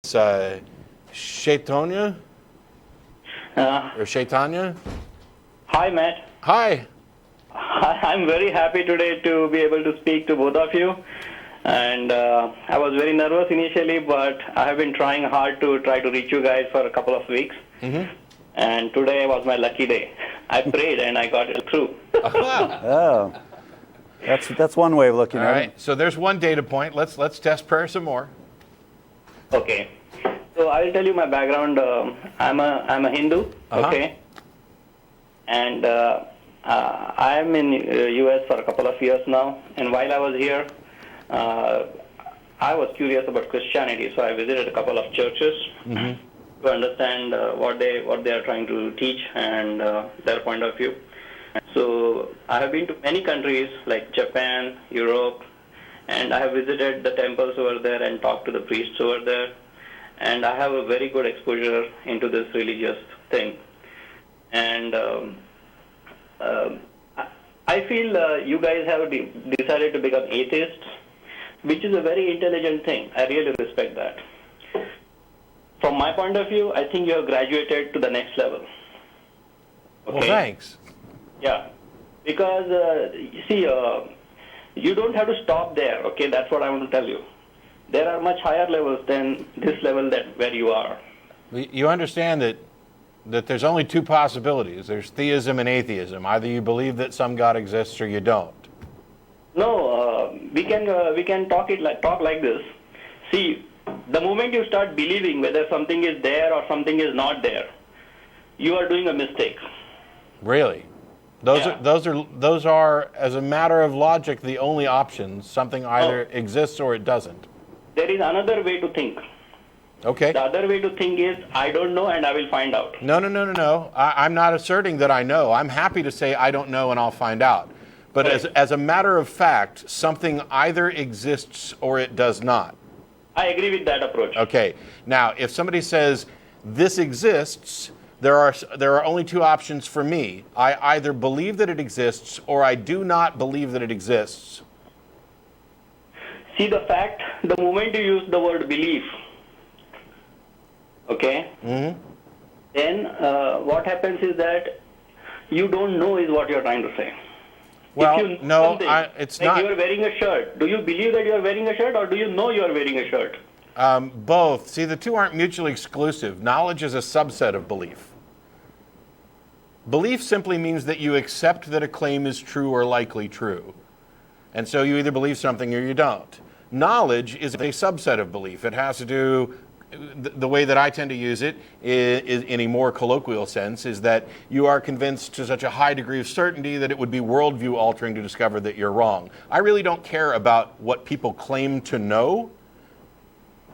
It's Chaitanya or Chaitanya. Hi, Matt. Hi. I'm very happy today to be able to speak to both of you. And I was very nervous initially, but I have been trying hard to reach you guys for a couple of weeks. Mm-hmm. And today was my lucky day. I prayed and I got it through. Oh, that's one way of looking All at right. it. So there's one data point. Let's test prayer some more. Okay. So I'll tell you my background. I'm a Hindu. Okay. And I'm in U.S. for a couple of years now. And while I was here, I was curious about Christianity, so I visited a couple of churches to understand what they are trying to teach and their point of view. So I have been to many countries like Japan, Europe, and I have visited the temples over there and talked to the priests over there. And I have a very good exposure into this religious thing. And I feel you guys have decided to become atheists, which is a very intelligent thing. I really respect that. From my point of view, I think you have graduated to the next level. Okay? Well, thanks. Yeah. Because, you don't have to stop there, okay? That's what I want to tell you. There are much higher levels than this level where you are. You understand that there's only two possibilities. There's theism and atheism. Either you believe that some God exists or you don't. No, we can talk like this. See, the moment you start believing whether something is there or something is not there, you are doing a mistake. Really? Those are, as a matter of logic, the only options. Something either exists or it doesn't. There is another way to think. Okay. The other way to think is, I don't know and I will find out. No. I'm not asserting that I know. I'm happy to say I don't know and I'll find out. But as a matter of fact, something either exists or it does not. I agree with that approach. Okay. Now, if somebody says this exists, there are only two options for me. I either believe that it exists or I do not believe that it exists. See, the moment you use the word belief, okay, then what happens is that you don't know is what you're trying to say. Well, if you no, it's like not. You're wearing a shirt. Do you believe that you're wearing a shirt or do you know you're wearing a shirt? Both. See, the two aren't mutually exclusive. Knowledge is a subset of belief. Belief simply means that you accept that a claim is true or likely true. And so you either believe something or you don't. Knowledge is a subset of belief. It has to do, the way that I tend to use it is in a more colloquial sense, is that you are convinced to such a high degree of certainty that it would be worldview altering to discover that you're wrong. I really don't care about what people claim to know,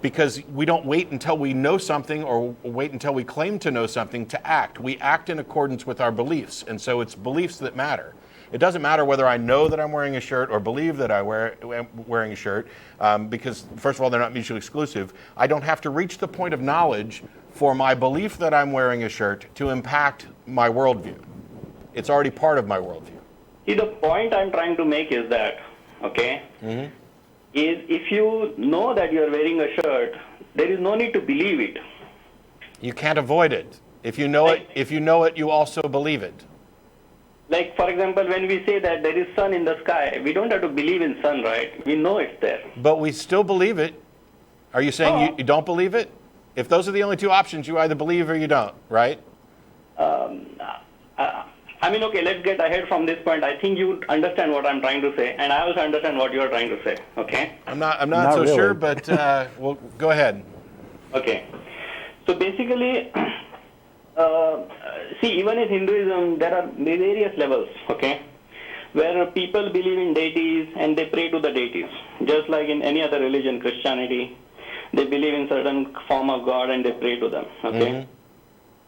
because we don't wait until we know something or wait until we claim to know something to act. We act in accordance with our beliefs, and so it's beliefs that matter. It doesn't matter whether I know that I'm wearing a shirt or believe that I'm wearing a shirt, because, first of all, they're not mutually exclusive. I don't have to reach the point of knowledge for my belief that I'm wearing a shirt to impact my worldview. It's already part of my worldview. See, the point I'm trying to make is that, okay, is if you know that you're wearing a shirt, there is no need to believe it. You can't avoid it. If you know it, you also believe it. Like, for example, when we say that there is sun in the sky, we don't have to believe in sun, right? We know it's there. But we still believe it. Are you saying you don't believe it? If those are the only two options, you either believe or you don't, right? I mean, okay, let's get ahead from this point. I think you understand what I'm trying to say, and I also understand what you're trying to say, okay? I'm not so really sure, but well, go ahead. Okay. So basically, see, even in Hinduism, there are various levels, okay, where people believe in deities and they pray to the deities. Just like in any other religion, Christianity, they believe in certain form of God and they pray to them, okay?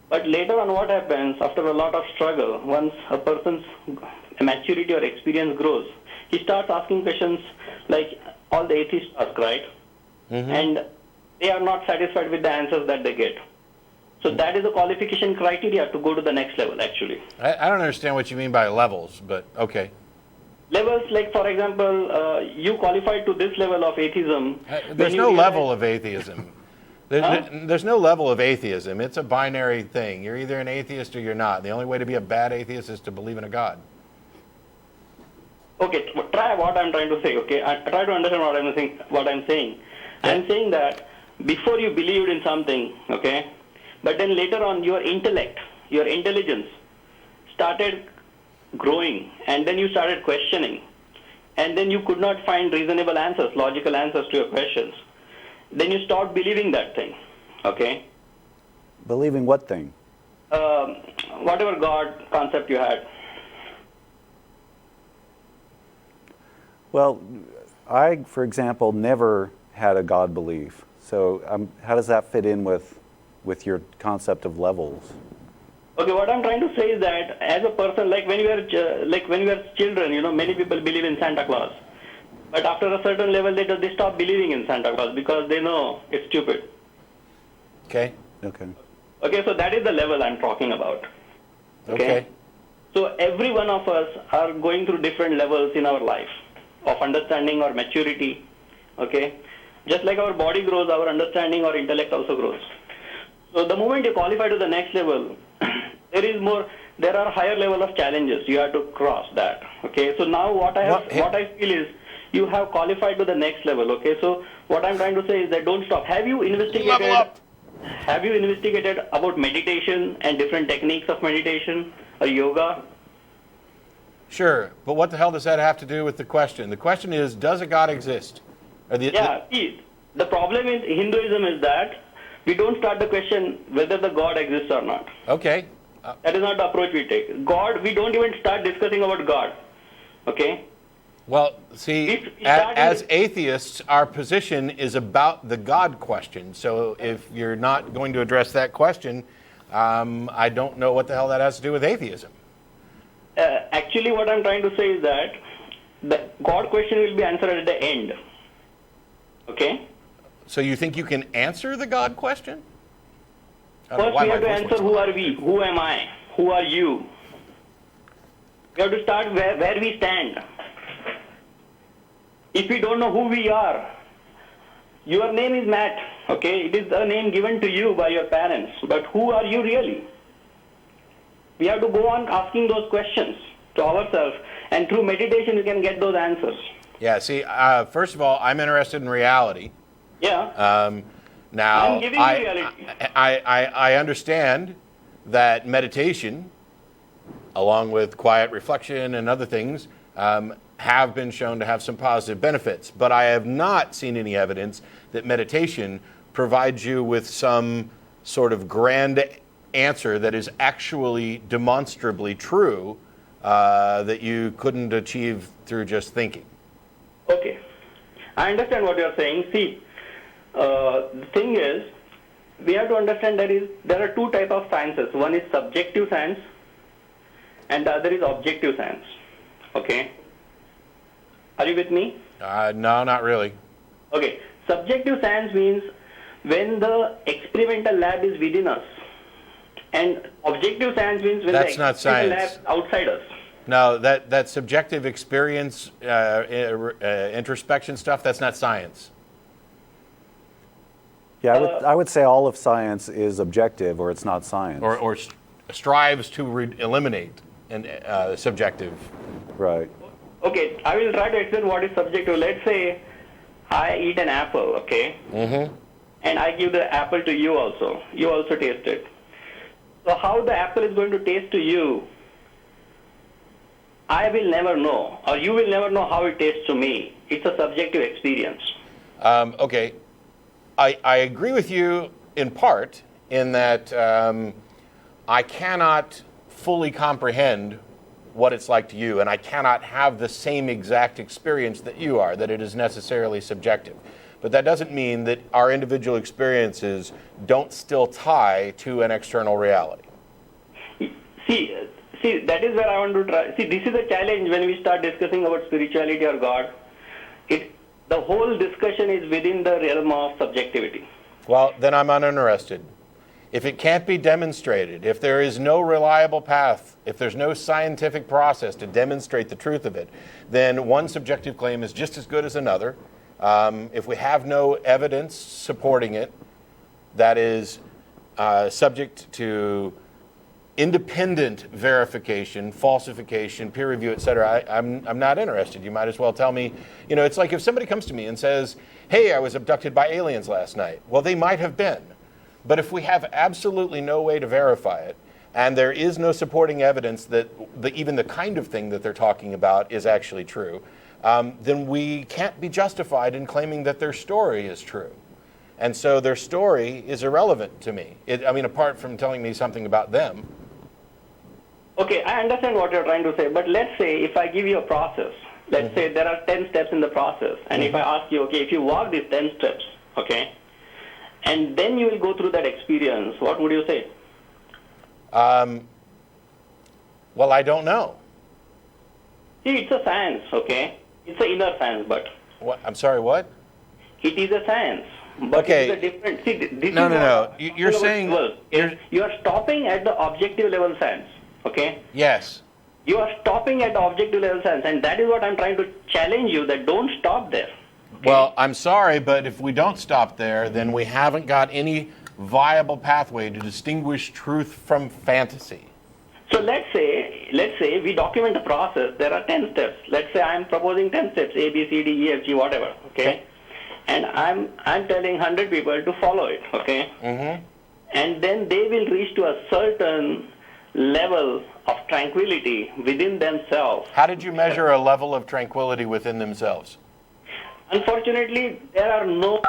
But later on, what happens, after a lot of struggle, once a person's maturity or experience grows, he starts asking questions like all the atheists ask, right? And they are not satisfied with the answers that they get. So that is a qualification criteria to go to the next level, actually. I don't understand what you mean by levels, but okay. Levels, like, for example, you qualified to this level of atheism. There's no level of atheism. There's no level of atheism. It's a binary thing. You're either an atheist or you're not. The only way to be a bad atheist is to believe in a God. Okay, try what I'm trying to say, okay? I try to understand what I'm saying. Yeah. I'm saying that before you believed in something, okay, but then later on your intellect, your intelligence started growing, and then you started questioning, and then you could not find reasonable answers, logical answers to your questions. Then you stopped believing that thing, okay? Believing what thing? Whatever God concept you had. Well, I, for example, never had a God belief. So how does that fit in with your concept of levels? Okay, what I'm trying to say is that as a person, like when we were children, you know, many people believe in Santa Claus. But after a certain level, they stop believing in Santa Claus because they know it's stupid. Okay. Okay. Okay, so that is the level I'm talking about. Okay. So every one of us are going through different levels in our life of understanding or maturity. Okay. Just like our body grows, our understanding or intellect also grows. So the moment you qualify to the next level, there are higher level of challenges. You have to cross that. Okay. So now what I feel is you have qualified to the next level. Okay. So what I'm trying to say is that don't stop. Have you investigated about meditation and different techniques of meditation or yoga? Sure, but what the hell does that have to do with the question? The question is, does a God exist? See, the problem in Hinduism is that we don't start the question whether the God exists or not. Okay. That is not the approach we take. God, we don't even start discussing about God. Okay? Well, see, as atheists, our position is about the God question. So if you're not going to address that question, I don't know what the hell that has to do with atheism. Actually, what I'm trying to say is that the God question will be answered at the end. Okay? So you think you can answer the God question? First, we have to answer who are we? Who am I? Who are you? We have to start where we stand. If we don't know who we are, your name is Matt, okay? It is a name given to you by your parents, but who are you really? We have to go on asking those questions to ourselves, and through meditation you can get those answers. Yeah, see, first of all, I'm interested in reality. Yeah. Now, I'm giving you reality. I understand that meditation, along with quiet reflection and other things, have been shown to have some positive benefits. But I have not seen any evidence that meditation provides you with some sort of grand answer that is actually demonstrably true that you couldn't achieve through just thinking. Okay. I understand what you're saying. See, the thing is, we have to understand there are two types of sciences. One is subjective science and the other is objective science. Okay? Are you with me? No, not really. Okay. Subjective science means when the experimental lab is within us. And objective science means when That's the not experimental lab science. is outside us. No, that subjective experience, introspection stuff, that's not science. Yeah, I would say all of science is objective, or it's not science. Or strives to eliminate subjective. Right. Okay, I will try to explain what is subjective. Let's say I eat an apple, okay? Mm-hmm. And I give the apple to you also. You also taste it. So how the apple is going to taste to you, I will never know, or you will never know how it tastes to me. It's a subjective experience. Okay. I agree with you in part in that I cannot fully comprehend what it's like to you, and I cannot have the same exact experience that you are, that it is necessarily subjective. But that doesn't mean that our individual experiences don't still tie to an external reality. See, that is where I want to try. See, this is a challenge when we start discussing about spirituality or God. The whole discussion is within the realm of subjectivity. Well, then I'm uninterested. If it can't be demonstrated, if there is no reliable path, if there's no scientific process to demonstrate the truth of it, then one subjective claim is just as good as another. If we have no evidence supporting it, that is subject to independent verification, falsification, peer review, et cetera, I'm not interested. You might as well tell me, it's like if somebody comes to me and says, hey, I was abducted by aliens last night. Well, they might have been. But if we have absolutely no way to verify it, and there is no supporting evidence that even the kind of thing that they're talking about is actually true, then we can't be justified in claiming that their story is true. And so their story is irrelevant to me. Apart from telling me something about them. Okay, I understand what you're trying to say, but let's say if I give you a process, let's say there are 10 steps in the process, and if I ask you, okay, if you walk these 10 steps, okay, and then you will go through that experience, what would you say? Well, I don't know. See, it's a science, okay? It's an inner science, but... What? I'm sorry, what? It is a science. But okay. It is a different... See, this no, is no, no. You're saying... You are stopping at the objective level science, okay? Yes. You are stopping at the objective level science, and that is what I'm trying to challenge you, that don't stop there. Okay? Well, I'm sorry, but if we don't stop there, then we haven't got any viable pathway to distinguish truth from fantasy. So let's say we document the process. There are 10 steps. Let's say I'm proposing 10 steps, A, B, C, D, E, F, G, whatever, okay? And I'm telling 100 people to follow it, okay? Mm-hmm. And then they will reach to a certain level of tranquility within themselves. How did you measure a level of tranquility within themselves? Unfortunately, there are no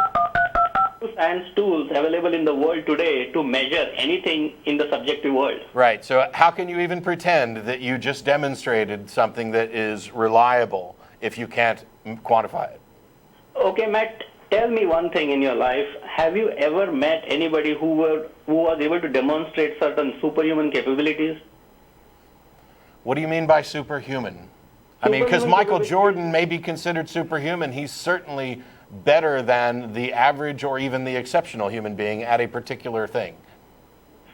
science tools available in the world today to measure anything in the subjective world. Right. So how can you even pretend that you just demonstrated something that is reliable if you can't quantify it? Okay, Matt, tell me one thing in your life. Have you ever met anybody who was able to demonstrate certain superhuman capabilities? What do you mean by superhuman? Because Michael Jordan may be considered superhuman, he's certainly better than the average or even the exceptional human being at a particular thing.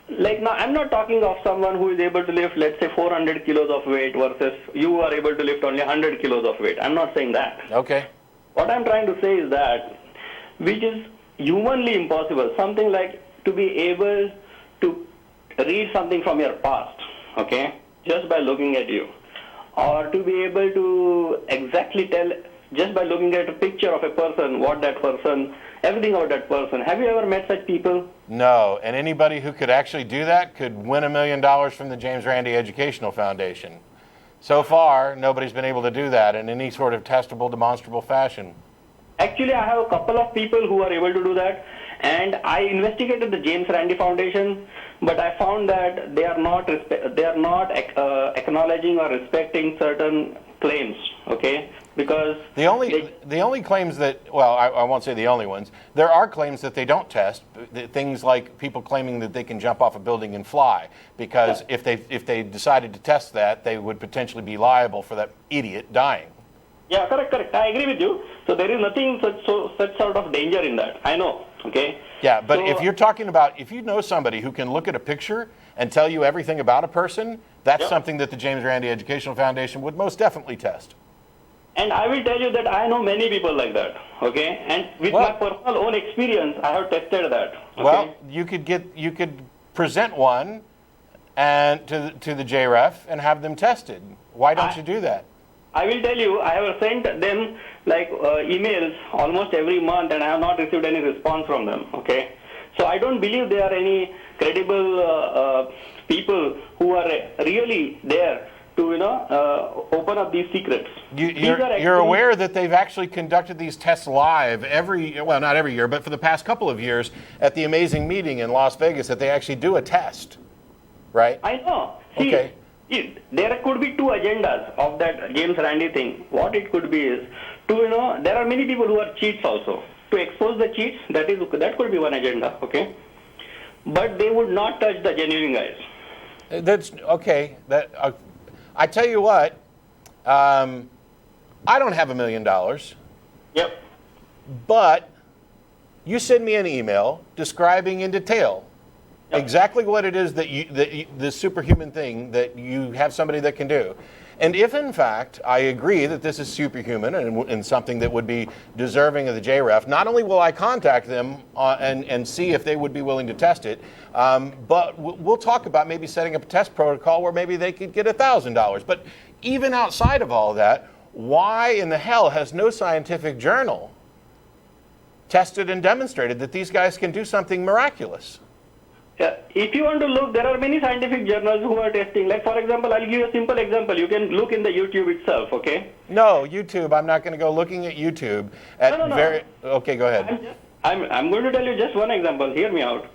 Like, now, I'm not talking of someone who is able to lift, let's say, 400 kilos of weight versus you are able to lift only 100 kilos of weight. I'm not saying that. Okay. What I'm trying to say is that, which is humanly impossible, something like to be able to read something from your past, okay, just by looking at you. Or to be able to exactly tell, just by looking at a picture of a person, what that person, everything about that person. Have you ever met such people? No, and anybody who could actually do that could win $1 million from the James Randi Educational Foundation. So far, nobody's been able to do that in any sort of testable, demonstrable fashion. Actually, I have a couple of people who are able to do that, and I investigated the James Randi Foundation, but I found that they are not acknowledging or respecting certain claims, okay? Because the only claims that, well, I won't say the only ones, there are claims that they don't test, things like people claiming that they can jump off a building and fly, because if they decided to test that, they would potentially be liable for that idiot dying. Yeah, correct. I agree with you. So there is nothing such sort of danger in that. I know, okay? Yeah, but if you're talking about, if you know somebody who can look at a picture and tell you everything about a person, that's something that the James Randi Educational Foundation would most definitely test. And I will tell you that I know many people like that, okay? And with my personal own experience, I have tested that. Okay? Well, you could present one and to the JREF and have them tested. Why don't you do that? I will tell you, I have sent them like emails almost every month, and I have not received any response from them, okay? So I don't believe there are any credible people who are really there to, open up these secrets. You're aware that they've actually conducted these tests live not every year, but for the past couple of years at the amazing meeting in Las Vegas, that they actually do a test, right? I know. See, okay. There could be two agendas of that James Randi thing. What it could be is there are many people who are cheats also. To expose the cheats, that could be one agenda, okay? But they would not touch the genuine guys. That's okay. I tell you what, I don't have $1 million. Yep. But you send me an email describing in detail exactly what it is that the superhuman thing that you have somebody that can do. And if, in fact, I agree that this is superhuman and something that would be deserving of the JREF, not only will I contact them and see if they would be willing to test it, but we'll talk about maybe setting up a test protocol where maybe they could get $1,000. But even outside of all of that, why in the hell has no scientific journal tested and demonstrated that these guys can do something miraculous? Yeah. If you want to look, there are many scientific journals who are testing. Like, for example, I'll give you a simple example. You can look in the YouTube itself, okay? No, YouTube. I'm not going to go looking at YouTube. No. Okay, go ahead. I'm going to tell you just one example. Hear me out.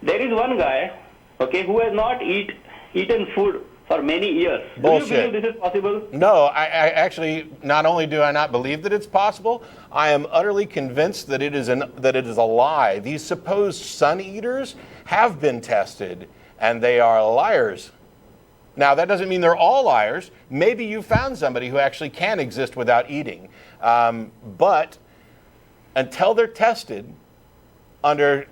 There is one guy, okay, who has not eaten food for many years. Bullshit. Do you believe this is possible? No, I actually, not only do I not believe that it's possible, I am utterly convinced that it is a lie. These supposed sun eaters have been tested, and they are liars. Now, that doesn't mean they're all liars. Maybe you found somebody who actually can exist without eating. But until they're tested under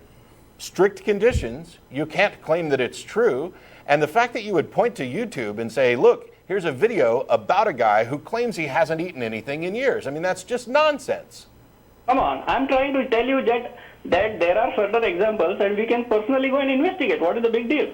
strict conditions, you can't claim that it's true. And the fact that you would point to YouTube and say, look, here's a video about a guy who claims he hasn't eaten anything in years. I mean, that's just nonsense. Come on, I'm trying to tell you that there are certain examples and we can personally go and investigate. What is the big deal?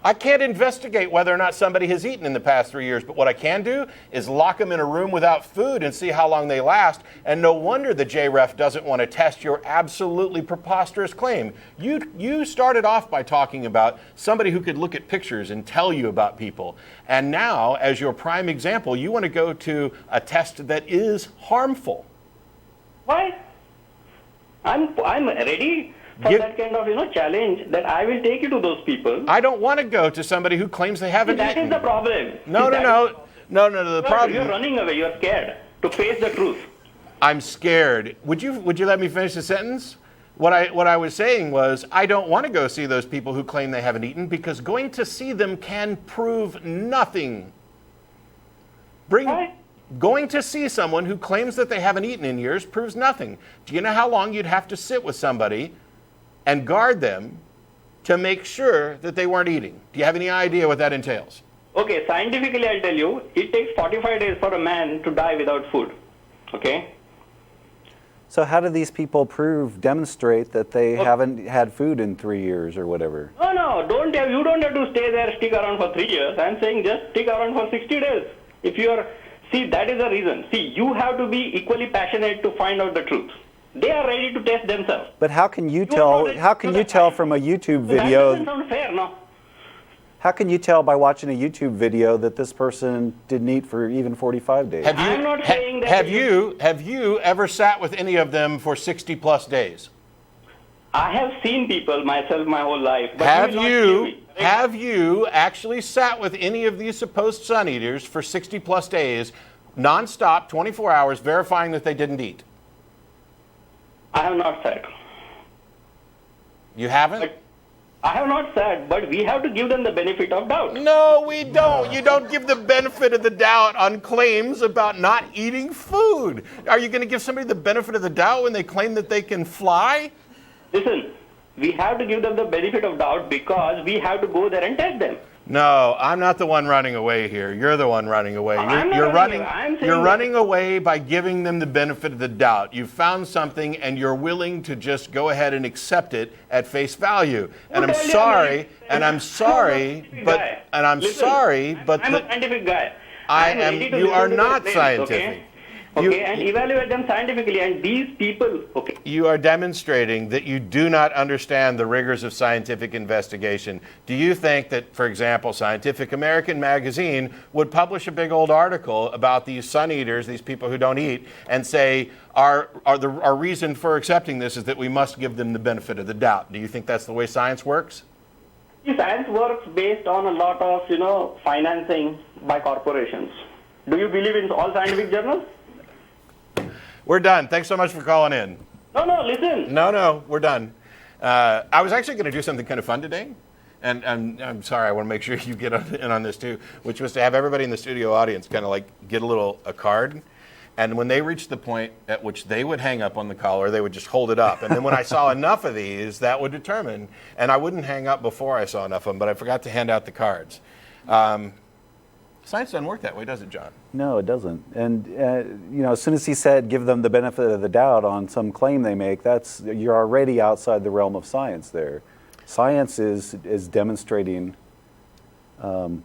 I can't investigate whether or not somebody has eaten in the past 3 years, but what I can do is lock them in a room without food and see how long they last. And no wonder the JREF doesn't want to test your absolutely preposterous claim. You started off by talking about somebody who could look at pictures and tell you about people. And now, as your prime example, you want to go to a test that is harmful. Why? I'm ready for that kind of challenge that I will take you to those people. I don't want to go to somebody who claims they haven't eaten. That is the problem. No. The problem. You're running away. You're scared to face the truth. I'm scared. Would you let me finish the sentence? What I was saying was I don't want to go see those people who claim they haven't eaten because going to see them can prove nothing. Going to see someone who claims that they haven't eaten in years proves nothing. Do you know how long you'd have to sit with somebody and guard them to make sure that they weren't eating? Do you have any idea what that entails? Okay, scientifically I'll tell you, it takes 45 days for a man to die without food. Okay? So how do these people demonstrate that they haven't had food in 3 years or whatever? No, you don't have to stay there, stick around for 3 years. I'm saying just stick around for 60 days. See, that is the reason. See, you have to be equally passionate to find out the truth. They are ready to test themselves. But how can you tell? How can you tell from a YouTube video? That doesn't sound fair, no? How can you tell by watching a YouTube video that this person didn't eat for even 45 days? I'm not saying that. Have you ever sat with any of them for 60 plus days? I have seen people myself my whole life. But Have you actually sat with any of these supposed sun eaters for 60 plus days, nonstop, 24 hours, verifying that they didn't eat? I have not sat. You haven't? I have not said, but we have to give them the benefit of doubt. No, we don't. You don't give the benefit of the doubt on claims about not eating food. Are you going to give somebody the benefit of the doubt when they claim that they can fly? Listen, we have to give them the benefit of doubt because we have to go there and test them. No, I'm not the one running away here. You're the one running away. You're running away by giving them the benefit of the doubt. You found something and you're willing to just go ahead and accept it at face value. And I'm sorry, but I'm a scientific guy. You are not scientific. Okay, and evaluate them scientifically. And these people, okay. You are demonstrating that you do not understand the rigors of scientific investigation. Do you think that, for example, Scientific American magazine would publish a big old article about these sun eaters, these people who don't eat, and say, our reason for accepting this is that we must give them the benefit of the doubt? Do you think that's the way science works? Science works based on a lot of, financing by corporations. Do you believe in all scientific journals? We're done. Thanks so much for calling in. No, listen. No, we're done. I was actually going to do something kind of fun today, and I'm sorry, I want to make sure you get in on this too, which was to have everybody in the studio audience kind of like get a card, and when they reached the point at which they would hang up on the caller, they would just hold it up. And then when I saw enough of these, that would determine, and I wouldn't hang up before I saw enough of them, but I forgot to hand out the cards. Science doesn't work that way, does it, John? No, it doesn't. And as soon as he said give them the benefit of the doubt on some claim they make, you're already outside the realm of science there. Science is demonstrating. You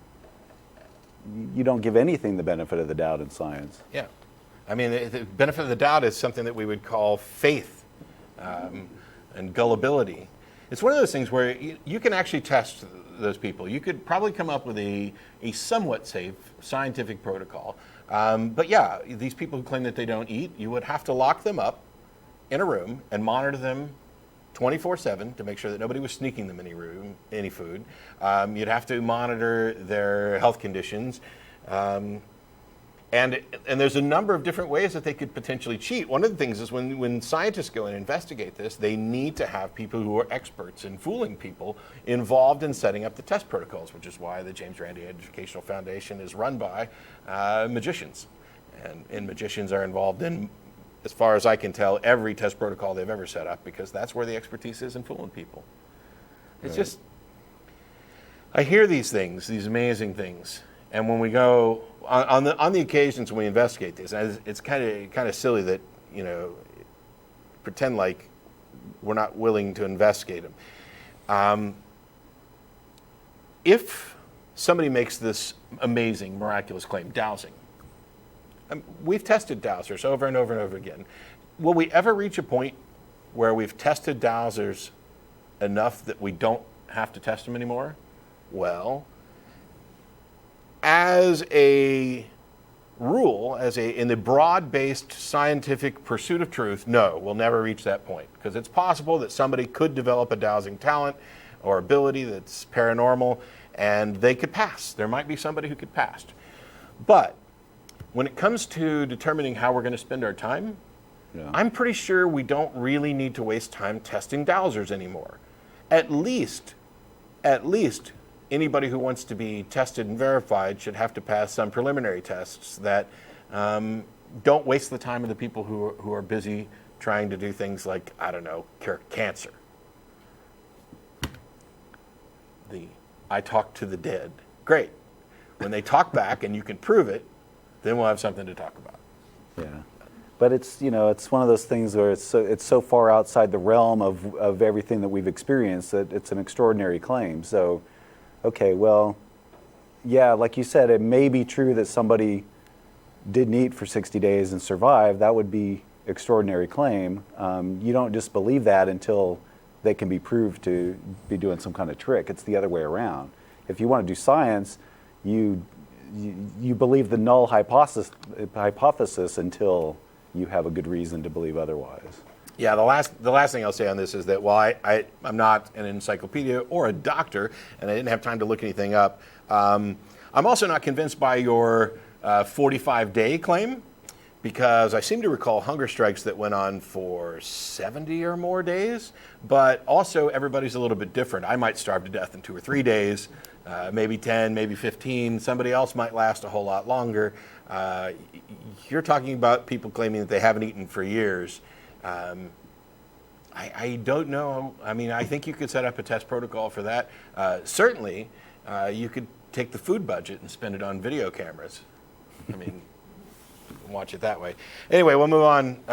don't give anything the benefit of the doubt in science. Yeah. I mean, the benefit of the doubt is something that we would call faith and gullibility. It's one of those things where you can actually test those people. You could probably come up with a somewhat safe scientific protocol. But yeah, these people who claim that they don't eat, you would have to lock them up in a room and monitor them 24/7 to make sure that nobody was sneaking them any food. You'd have to monitor their health conditions. And there's a number of different ways that they could potentially cheat. One of the things is when scientists go and investigate this, they need to have people who are experts in fooling people involved in setting up the test protocols, which is why the James Randi Educational Foundation is run by magicians. And magicians are involved in, as far as I can tell, every test protocol they've ever set up, because that's where the expertise is in fooling people. It's just, I hear these things, these amazing things, and when we go on the occasions when we investigate this, it's kind of silly that pretend like we're not willing to investigate them. If somebody makes this amazing, miraculous claim, dowsing. We've tested dowsers over and over and over again. Will we ever reach a point where we've tested dowsers enough that we don't have to test them anymore? Well, as a rule, in the broad-based scientific pursuit of truth, no, we'll never reach that point, because it's possible that somebody could develop a dowsing talent or ability that's paranormal, and they could pass. There might be somebody who could pass. But when it comes to determining how we're going to spend our time, I'm pretty sure we don't really need to waste time testing dowsers anymore. At least anybody who wants to be tested and verified should have to pass some preliminary tests that don't waste the time of the people who are busy trying to do things like, I don't know, cure cancer. I talk to the dead. Great. When they talk back and you can prove it, then we'll have something to talk about. Yeah. But it's one of those things where it's so far outside the realm of everything that we've experienced that it's an extraordinary claim. So, okay, well, yeah, like you said, it may be true that somebody didn't eat for 60 days and survived. That would be extraordinary claim. You don't just believe that until they can be proved to be doing some kind of trick. It's the other way around. If you want to do science, you believe the null hypothesis until you have a good reason to believe otherwise. Yeah, the last thing I'll say on this is that while I'm not an encyclopedia or a doctor, and I didn't have time to look anything up, I'm also not convinced by your 45-day claim, because I seem to recall hunger strikes that went on for 70 or more days, but also everybody's a little bit different. I might starve to death in 2 or 3 days, maybe 10, maybe 15. Somebody else might last a whole lot longer. You're talking about people claiming that they haven't eaten for years. I don't know. I mean, I think you could set up a test protocol for that. Certainly, you could take the food budget and spend it on video cameras. I mean, watch it that way. Anyway, we'll move on.